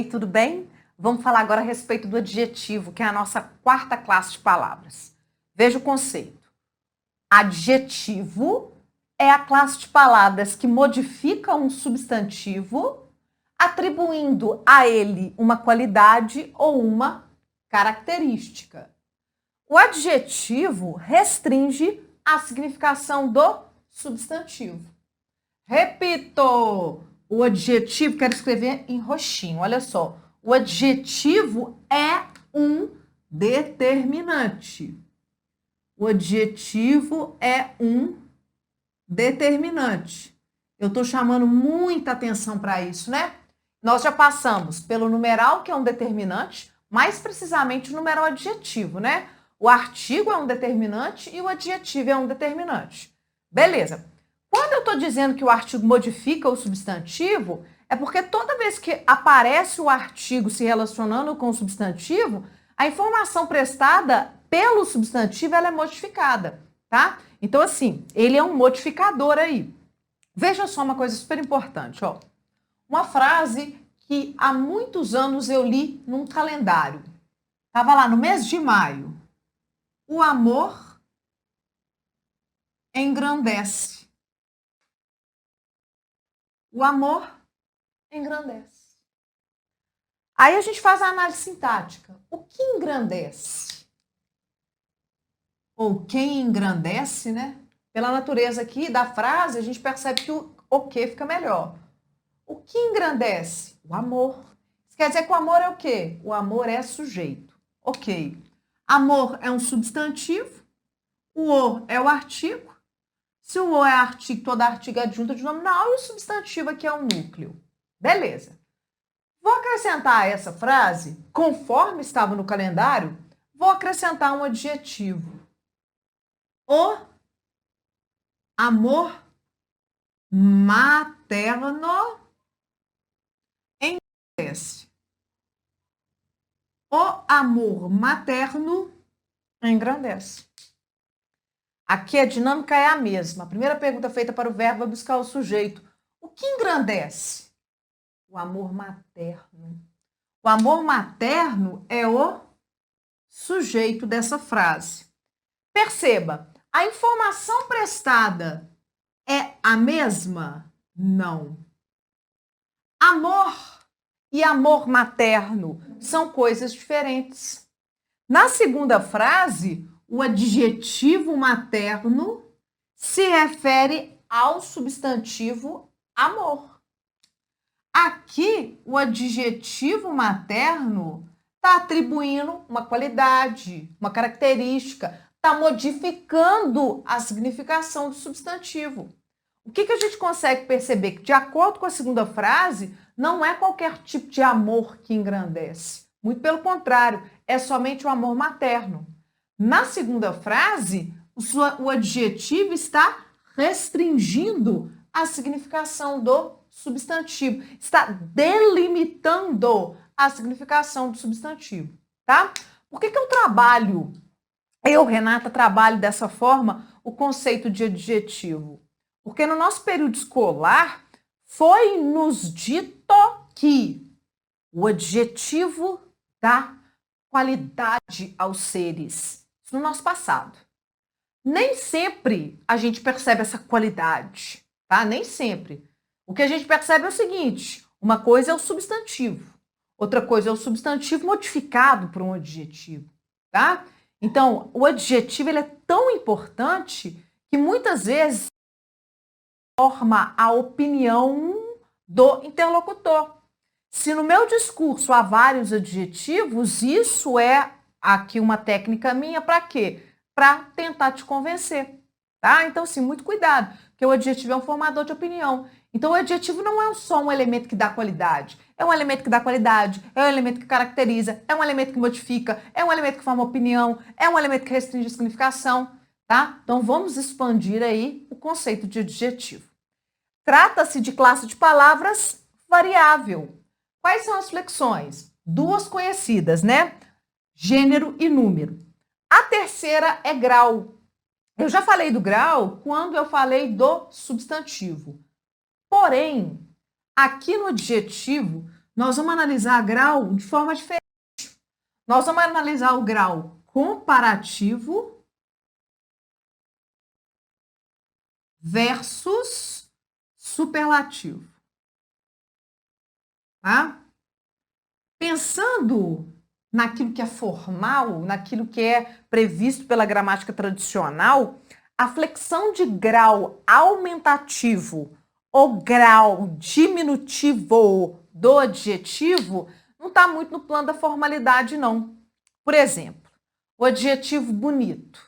Oi, tudo bem? Vamos falar agora a respeito do adjetivo, que é a nossa quarta classe de palavras. Veja o conceito. Adjetivo é a classe de palavras que modifica um substantivo, atribuindo a ele uma qualidade ou uma característica. O adjetivo restringe a significação do substantivo. Repito, o adjetivo, quero escrever em roxinho, olha só. O adjetivo é um determinante. O adjetivo é um determinante. Eu estou chamando muita atenção para isso, né? Nós já passamos pelo numeral, que é um determinante, mais precisamente o numeral adjetivo, né? O artigo é um determinante e o adjetivo é um determinante. Beleza. Quando eu estou dizendo que o artigo modifica o substantivo, é porque toda vez que aparece o artigo se relacionando com o substantivo, a informação prestada pelo substantivo ela é modificada, tá? Então, assim, ele é um modificador aí. Veja só uma coisa super importante, ó. Uma frase que há muitos anos eu li num calendário. Estava lá no mês de maio. O amor engrandece. O amor engrandece. Aí a gente faz a análise sintática. O que engrandece? Ou quem engrandece, né? Pela natureza aqui da frase, a gente percebe que o que fica melhor. O que engrandece? O amor. Isso quer dizer que o amor é o quê? O amor é sujeito. Ok. Amor é um substantivo. O o é o artigo. Se o o é artigo, todo artigo é adjunto de nominal e o substantivo aqui é o núcleo. Beleza. Vou acrescentar a essa frase, conforme estava no calendário, vou acrescentar um adjetivo. O amor materno engrandece. O amor materno engrandece. Aqui a dinâmica é a mesma. A primeira pergunta feita para o verbo é buscar o sujeito. O que engrandece? O amor materno. O amor materno é o sujeito dessa frase. Perceba, a informação prestada é a mesma? Não. Amor e amor materno são coisas diferentes. Na segunda frase, o adjetivo materno se refere ao substantivo amor. Aqui, o adjetivo materno está atribuindo uma qualidade, uma característica, está modificando a significação do substantivo. O que a gente consegue perceber? Que, de acordo com a segunda frase, não é qualquer tipo de amor que engrandece. Muito pelo contrário, é somente o amor materno. Na segunda frase, o adjetivo está restringindo a significação do substantivo, está delimitando a significação do substantivo, tá? Por que eu trabalho, Renata, trabalho dessa forma o conceito de adjetivo? Porque no nosso período escolar foi nos dito que o adjetivo dá qualidade aos seres. Isso no nosso passado. Nem sempre a gente percebe essa qualidade, tá? Nem sempre. O que a gente percebe é o seguinte, uma coisa é o substantivo, outra coisa é o substantivo modificado por um adjetivo, tá? Então, o adjetivo ele é tão importante que muitas vezes forma a opinião do interlocutor. Se no meu discurso há vários adjetivos, isso é aqui uma técnica minha para quê? Para tentar te convencer, tá? Então, sim, muito cuidado, porque o adjetivo é um formador de opinião. Então, o adjetivo não é só um elemento que dá qualidade, é um elemento que dá qualidade, é um elemento que caracteriza, é um elemento que modifica, é um elemento que forma opinião, é um elemento que restringe a significação, tá? Então, vamos expandir aí o conceito de adjetivo. Trata-se de classe de palavras variável. Quais são as flexões? Duas conhecidas, né? Gênero e número. A terceira é grau. Eu já falei do grau quando eu falei do substantivo. Porém, aqui no adjetivo, nós vamos analisar grau de forma diferente. Nós vamos analisar o grau comparativo versus superlativo. Tá? Pensando naquilo que é formal, naquilo que é previsto pela gramática tradicional, a flexão de grau aumentativo ou grau diminutivo do adjetivo não está muito no plano da formalidade, não. Por exemplo, o adjetivo bonito.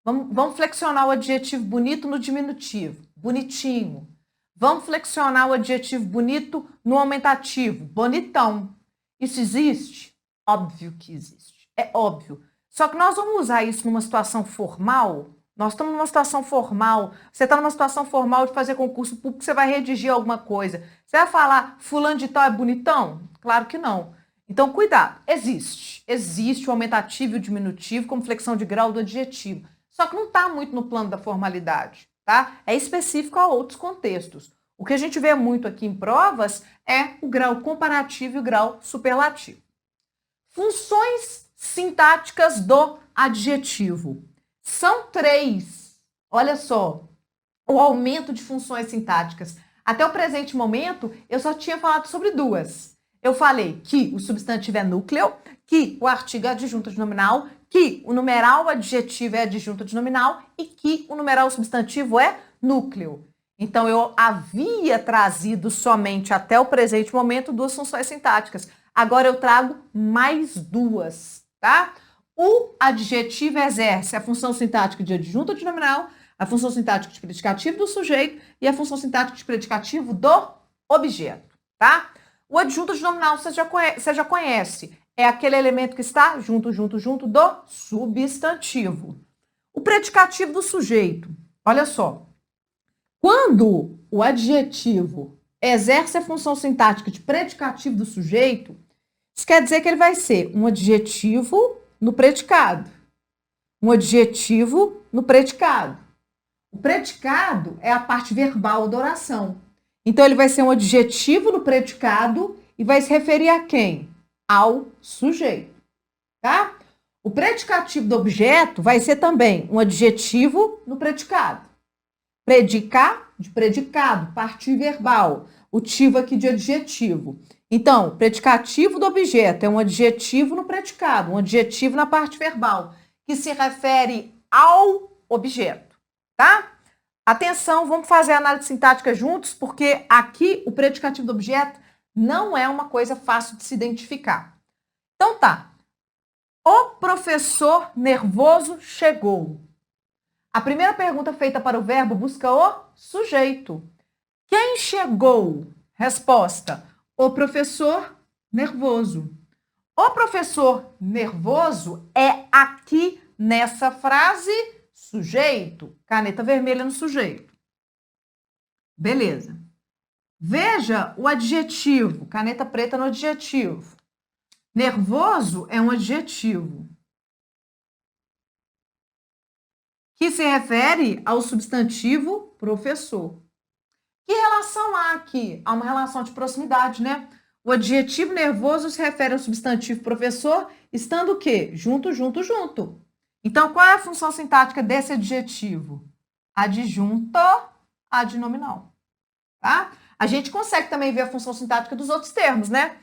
Vamos flexionar o adjetivo bonito no diminutivo, bonitinho. Vamos flexionar o adjetivo bonito no aumentativo, bonitão. Isso existe? Óbvio que existe. É óbvio. Só que nós vamos usar isso numa situação formal. Nós estamos numa situação formal. Você está numa situação formal de fazer concurso público, você vai redigir alguma coisa. Você vai falar, fulano de tal é bonitão? Claro que não. Então, cuidado. Existe. Existe o aumentativo e o diminutivo como flexão de grau do adjetivo. Só que não está muito no plano da formalidade, tá? É específico a outros contextos. O que a gente vê muito aqui em provas é o grau comparativo e o grau superlativo. Funções sintáticas do adjetivo. São 3. Olha só, o aumento de funções sintáticas. Até o presente momento, eu só tinha falado sobre 2. Eu falei que o substantivo é núcleo, que o artigo é adjunto de nominal, que o numeral adjetivo é adjunto de nominal e que o numeral substantivo é núcleo. Então, eu havia trazido somente até o presente momento 2 funções sintáticas. Agora eu trago mais 2, tá? O adjetivo exerce a função sintática de adjunto de nominal, a função sintática de predicativo do sujeito e a função sintática de predicativo do objeto, tá? O adjunto de nominal você já conhece. É aquele elemento que está junto do substantivo. O predicativo do sujeito. Olha só. Quando o adjetivo exerce a função sintática de predicativo do sujeito, isso quer dizer que ele vai ser um adjetivo no predicado. Um adjetivo no predicado. O predicado é a parte verbal da oração. Então, ele vai ser um adjetivo no predicado e vai se referir a quem? Ao sujeito, tá? O predicativo do objeto vai ser também um adjetivo no predicado. Predicar, de predicado, parte verbal. O tivo aqui de adjetivo. Então, predicativo do objeto é um adjetivo no predicado, um adjetivo na parte verbal, que se refere ao objeto, tá? Atenção, vamos fazer a análise sintática juntos, porque aqui o predicativo do objeto não é uma coisa fácil de se identificar. Então tá. O professor nervoso chegou. A primeira pergunta feita para o verbo busca o sujeito. Quem chegou? Resposta: o professor nervoso. O professor nervoso é aqui nessa frase sujeito. Caneta vermelha no sujeito. Beleza. Veja o adjetivo. Caneta preta no adjetivo. Nervoso é um adjetivo que se refere ao substantivo professor. Que relação há aqui? Há uma relação de proximidade, né? O adjetivo nervoso se refere ao substantivo professor, estando o quê? Junto. Então, qual é a função sintática desse adjetivo? Adjunto adnominal, tá? A gente consegue também ver a função sintática dos outros termos, né?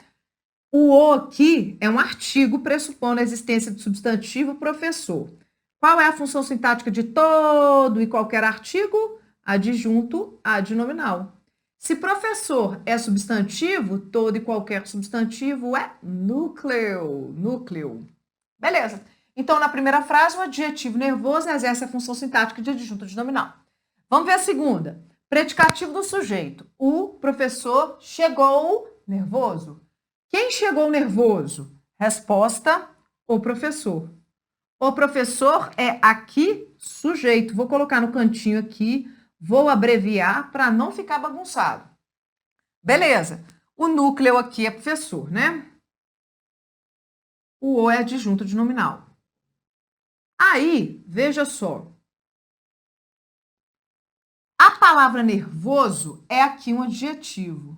O aqui é um artigo pressupondo a existência de substantivo professor. Qual é a função sintática de todo e qualquer artigo? Adjunto adnominal. Se professor é substantivo, todo e qualquer substantivo é núcleo. Beleza. Então, na primeira frase, o adjetivo nervoso exerce a função sintática de adjunto adnominal. Vamos ver a segunda. Predicativo do sujeito. O professor chegou nervoso. Quem chegou nervoso? Resposta: o professor. O professor é aqui sujeito. Vou colocar no cantinho aqui, vou abreviar para não ficar bagunçado. Beleza. O núcleo aqui é professor, né? O é adjunto de nominal. Aí, veja só. A palavra nervoso é aqui um adjetivo.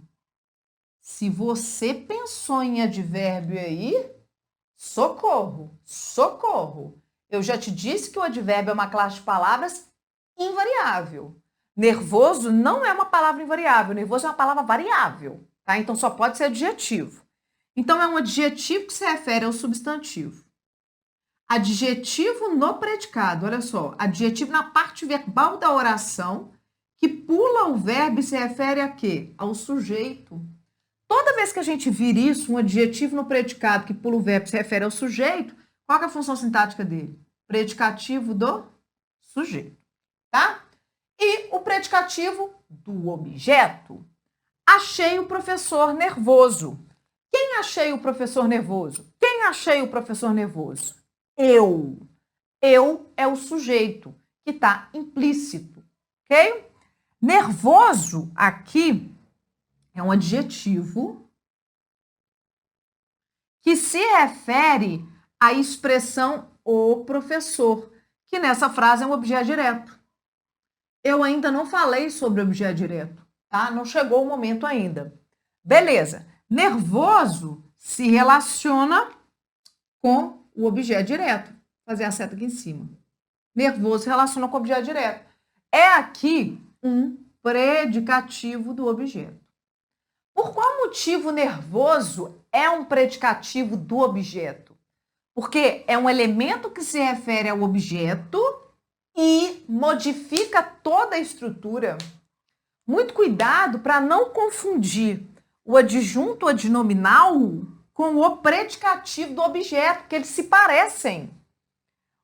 Se você pensou em advérbio aí, socorro, socorro. Eu já te disse que o advérbio é uma classe de palavras invariável. Nervoso não é uma palavra invariável, nervoso é uma palavra variável, tá? Então só pode ser adjetivo. Então é um adjetivo que se refere ao substantivo. Adjetivo no predicado, olha só, adjetivo na parte verbal da oração que pula o verbo e se refere a quê? Ao sujeito. Toda vez que a gente vir isso, um adjetivo no predicado que pula o verbo e se refere ao sujeito, qual é a função sintática dele? Predicativo do sujeito, tá? E o predicativo do objeto. Achei o professor nervoso. Quem achei o professor nervoso? Quem achei o professor nervoso? Eu. Eu é o sujeito que está implícito, ok? Nervoso aqui é um adjetivo que se refere à expressão o professor, que nessa frase é um objeto direto. Eu ainda não falei sobre objeto direto, tá? Não chegou o momento ainda. Beleza. Nervoso se relaciona com o objeto direto. Vou fazer a seta aqui em cima. Nervoso se relaciona com o objeto direto. É aqui um predicativo do objeto. Por qual motivo nervoso é um predicativo do objeto? Porque é um elemento que se refere ao objeto e modifica toda a estrutura. Muito cuidado para não confundir o adjunto adnominal com o predicativo do objeto, porque eles se parecem.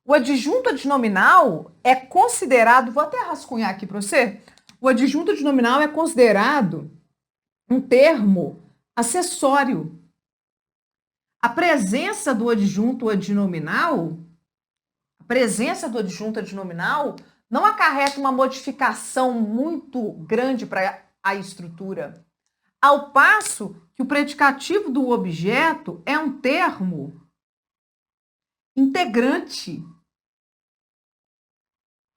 O adjunto adnominal é considerado, vou até rascunhar aqui para você, o adjunto adnominal é considerado um termo acessório. A presença do adjunto adnominal não acarreta uma modificação muito grande para a estrutura. Ao passo que o predicativo do objeto é um termo integrante.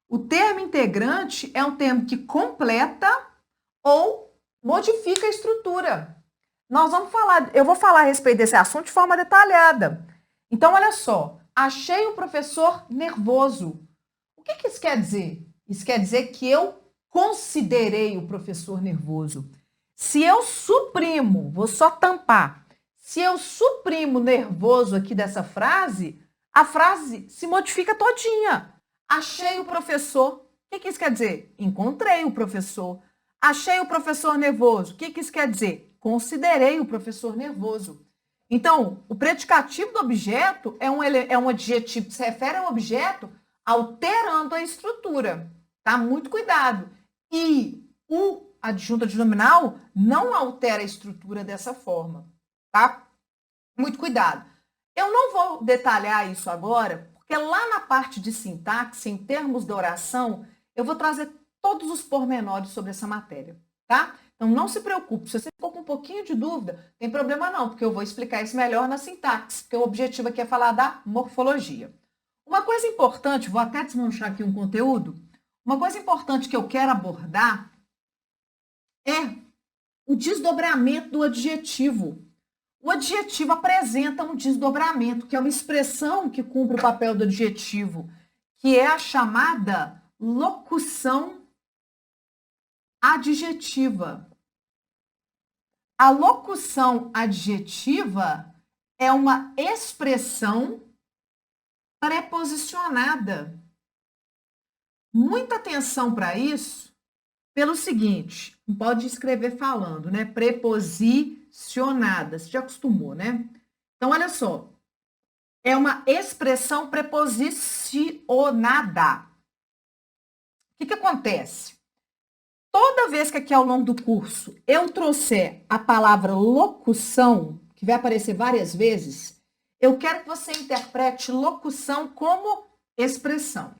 O termo integrante é um termo que completa ou modifica a estrutura. Eu vou falar a respeito desse assunto de forma detalhada. Então, olha só, achei o professor nervoso. O que isso quer dizer? Isso quer dizer que eu considerei o professor nervoso. Se eu suprimo, vou só tampar, se eu suprimo nervoso aqui dessa frase, a frase se modifica todinha. Achei o professor. O que isso quer dizer? Encontrei o professor. Achei o professor nervoso. O que isso quer dizer? Considerei o professor nervoso. Então, o predicativo do objeto é um adjetivo que se refere ao objeto alterando a estrutura. Tá? Muito cuidado. E o adjunto adnominal não altera a estrutura dessa forma. Tá? Muito cuidado. Eu não vou detalhar isso agora, porque lá na parte de sintaxe, em termos de oração, eu vou trazer todos os pormenores sobre essa matéria, tá? Então, não se preocupe. Se você ficou com um pouquinho de dúvida, tem problema não, porque eu vou explicar isso melhor na sintaxe, porque o objetivo aqui é falar da morfologia. Uma coisa importante, vou até desmanchar aqui um conteúdo, uma coisa importante que eu quero abordar é o desdobramento do adjetivo. O adjetivo apresenta um desdobramento, que é uma expressão que cumpre o papel do adjetivo, que é a chamada locução adjetiva. A locução adjetiva é uma expressão preposicionada. Muita atenção para isso, pelo seguinte, não pode escrever falando, né? Preposicionada, você já acostumou, né? Então, olha só, é uma expressão preposicionada. O que acontece? Toda vez que aqui ao longo do curso eu trouxer a palavra locução, que vai aparecer várias vezes, eu quero que você interprete locução como expressão.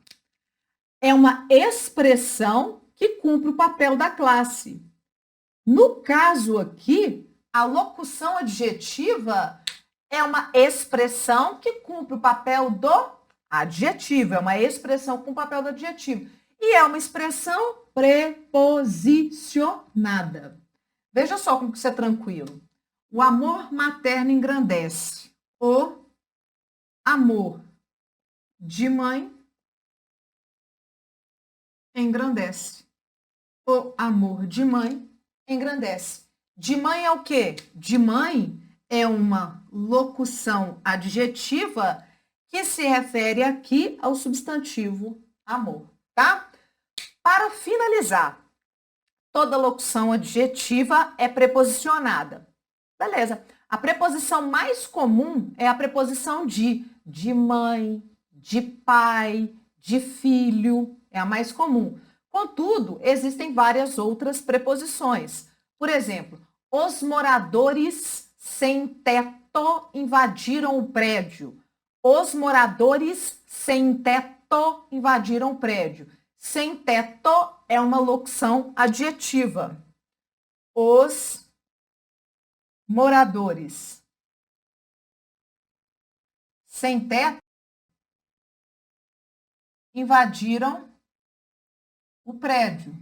É uma expressão que cumpre o papel da classe. No caso aqui, a locução adjetiva é uma expressão que cumpre o papel do adjetivo, é uma expressão com o papel do adjetivo. E é uma expressão preposicionada. Veja só como que isso é tranquilo. O amor materno engrandece. O amor de mãe engrandece. O amor de mãe engrandece. De mãe é o quê? De mãe é uma locução adjetiva que se refere aqui ao substantivo amor, tá? Para finalizar, toda locução adjetiva é preposicionada. Beleza. A preposição mais comum é a preposição de mãe, de pai, de filho, é a mais comum. Contudo, existem várias outras preposições. Por exemplo, os moradores sem teto invadiram o prédio. Os moradores sem teto invadiram o prédio. Sem teto é uma locução adjetiva. Os moradores sem teto invadiram o prédio.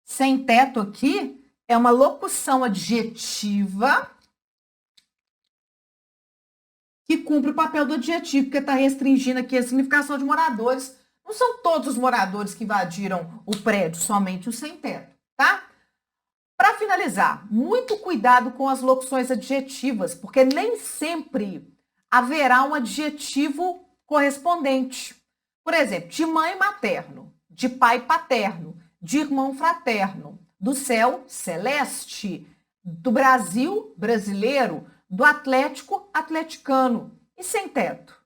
Sem teto aqui é uma locução adjetiva que cumpre o papel do adjetivo, porque está restringindo aqui a significação de moradores. Não são todos os moradores que invadiram o prédio, somente os sem teto, tá? Para finalizar, muito cuidado com as locuções adjetivas, porque nem sempre haverá um adjetivo correspondente. Por exemplo, de mãe materno, de pai paterno, de irmão fraterno, do céu celeste, do Brasil brasileiro, do Atlético atleticano. E sem teto?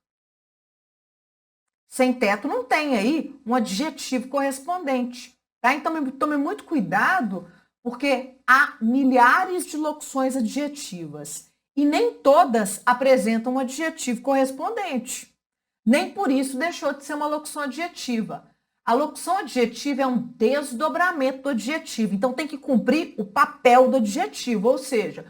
Sem teto não tem aí um adjetivo correspondente, tá? Então tome muito cuidado, porque há milhares de locuções adjetivas e nem todas apresentam um adjetivo correspondente. Nem por isso deixou de ser uma locução adjetiva. A locução adjetiva é um desdobramento do adjetivo, então tem que cumprir o papel do adjetivo, ou seja,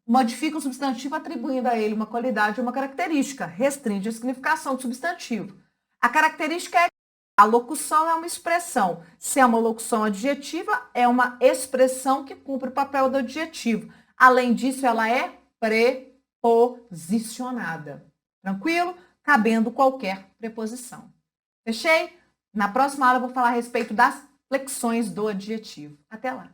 modifica o substantivo atribuindo a ele uma qualidade ou uma característica, restringe a significação do substantivo. A característica é a locução é uma expressão. Se é uma locução adjetiva, é uma expressão que cumpre o papel do adjetivo. Além disso, ela é preposicionada. Tranquilo? Cabendo qualquer preposição. Fechei? Na próxima aula eu vou falar a respeito das flexões do adjetivo. Até lá!